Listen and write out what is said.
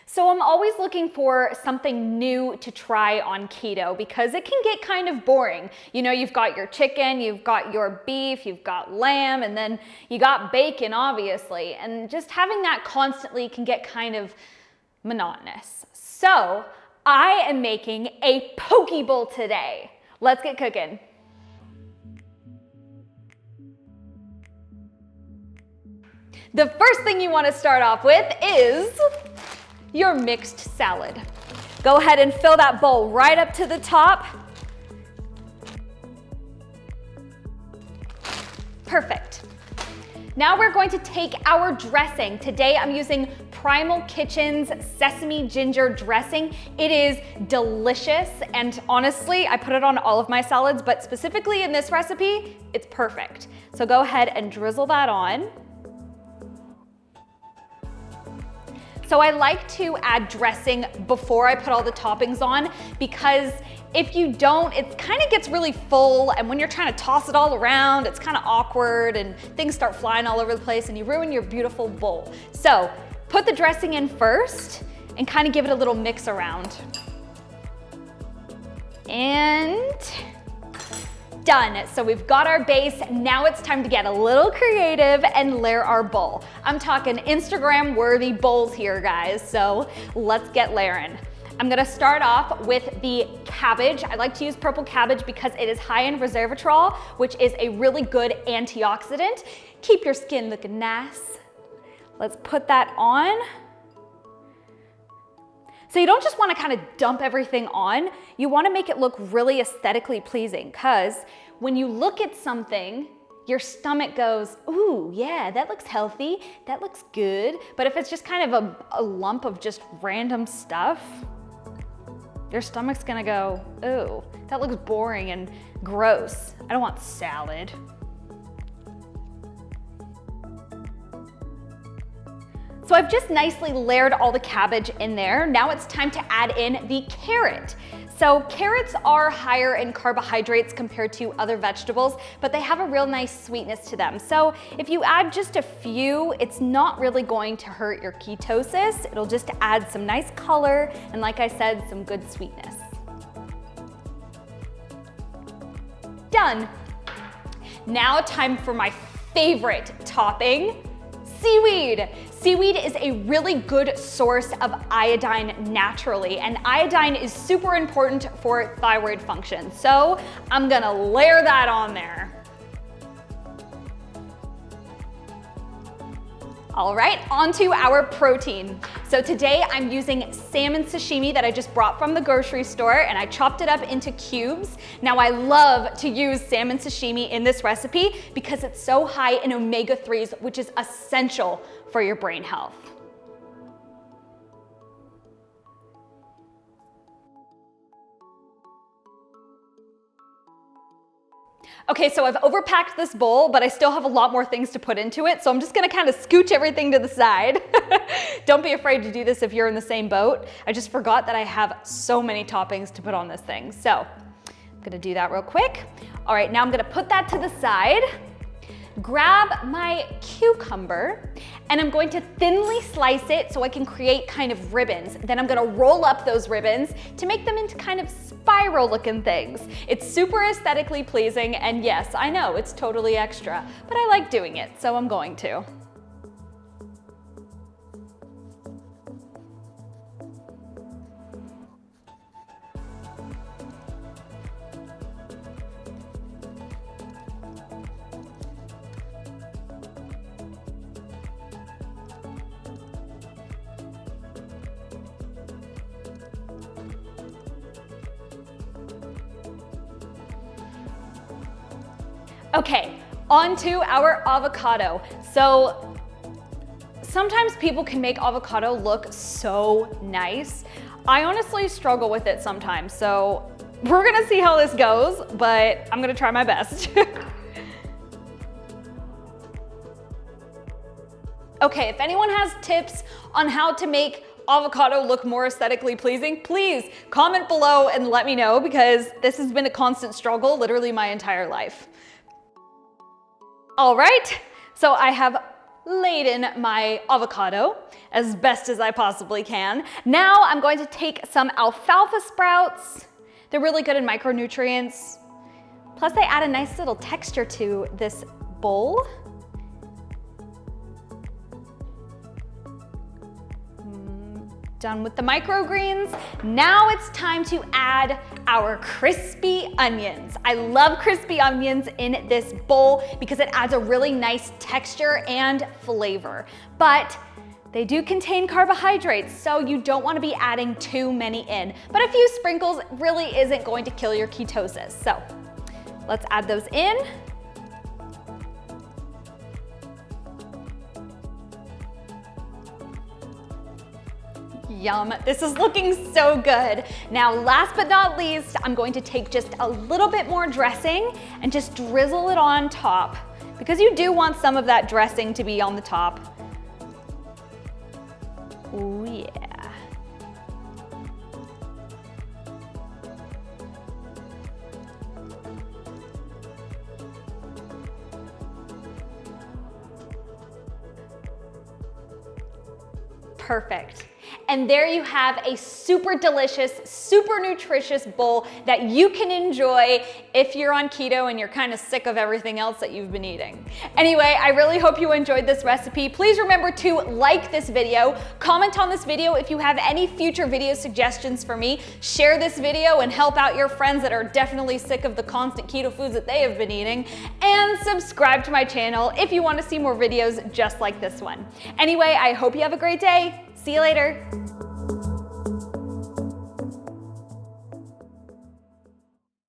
So I'm always looking for something new to try on keto because it can get kind of boring. You know, you've got your chicken, you've got your beef, you've got lamb, and then you got bacon, obviously. And just having that constantly can get kind of monotonous. So I am making a poke bowl today. Let's get cooking. The first thing you want to start off with is your mixed salad. Go ahead and fill that bowl right up to the top. Perfect. Now we're going to take our dressing. Today I'm using Primal Kitchen's Sesame Ginger dressing. It is delicious, and honestly, I put it on all of my salads, but specifically in this recipe, it's perfect. So go ahead and drizzle that on. So I like to add dressing before I put all the toppings on, because if you don't, it kind of gets really full, and when you're trying to toss it all around, it's kind of awkward and things start flying all over the place and you ruin your beautiful bowl. So put the dressing in first and kind of give it a little mix around. And done. So we've got our base. Now it's time to get a little creative and layer our bowl. I'm talking Instagram worthy bowls here, guys. So let's get layering. I'm gonna start off with the cabbage. I like to use purple cabbage because it is high in resveratrol, which is a really good antioxidant. Keep your skin looking nice. Let's put that on. So you don't just want to kind of dump everything on, you want to make it look really aesthetically pleasing, because when you look at something, your stomach goes, ooh, yeah, that looks healthy, that looks good. But if it's just kind of a lump of just random stuff, your stomach's gonna go, ooh, that looks boring and gross. I don't want salad. So I've just nicely layered all the cabbage in there. Now it's time to add in the carrot. So carrots are higher in carbohydrates compared to other vegetables, but they have a real nice sweetness to them. So if you add just a few, it's not really going to hurt your ketosis. It'll just add some nice color and, like I said, some good sweetness. Done. Now time for my favorite topping, seaweed. Seaweed is a really good source of iodine naturally, and iodine is super important for thyroid function. So I'm gonna layer that on there. All right, onto our protein. So today I'm using salmon sashimi that I just brought from the grocery store, and I chopped it up into cubes. Now I love to use salmon sashimi in this recipe because it's so high in omega-3s, which is essential for your brain health. Okay, so I've overpacked this bowl, but I still have a lot more things to put into it, so I'm just gonna kind of scooch everything to the side. Don't be afraid to do this if you're in the same boat. I just forgot that I have so many toppings to put on this thing, so I'm gonna do that real quick. All right, now I'm gonna put that to the side, grab my cucumber, and I'm going to thinly slice it so I can create kind of ribbons. Then I'm gonna roll up those ribbons to make them into kind of spiral looking things. It's super aesthetically pleasing, and yes, I know it's totally extra, but I like doing it, so I'm going to. Okay, on to our avocado. So sometimes people can make avocado look so nice. I honestly struggle with it sometimes, so we're gonna see how this goes, but I'm gonna try my best. Okay, if anyone has tips on how to make avocado look more aesthetically pleasing, please comment below and let me know, because this has been a constant struggle literally my entire life. All right, so I have laden my avocado as best as I possibly can. Now I'm going to take some alfalfa sprouts. They're really good in micronutrients. Plus they add a nice little texture to this bowl. Done with the microgreens. Now it's time to add our crispy onions. I love crispy onions in this bowl because it adds a really nice texture and flavor. But they do contain carbohydrates, so you don't want to be adding too many in. But a few sprinkles really isn't going to kill your ketosis. So let's add those in. Yum, this is looking so good. Now, last but not least, I'm going to take just a little bit more dressing and just drizzle it on top because you do want some of that dressing to be on the top. Oh yeah. Perfect. And there you have a super delicious, super nutritious bowl that you can enjoy if you're on keto and you're kind of sick of everything else that you've been eating. Anyway, I really hope you enjoyed this recipe. Please remember to like this video, comment on this video if you have any future video suggestions for me, share this video and help out your friends that are definitely sick of the constant keto foods that they have been eating, and subscribe to my channel if you want to see more videos just like this one. Anyway, I hope you have a great day. See you later.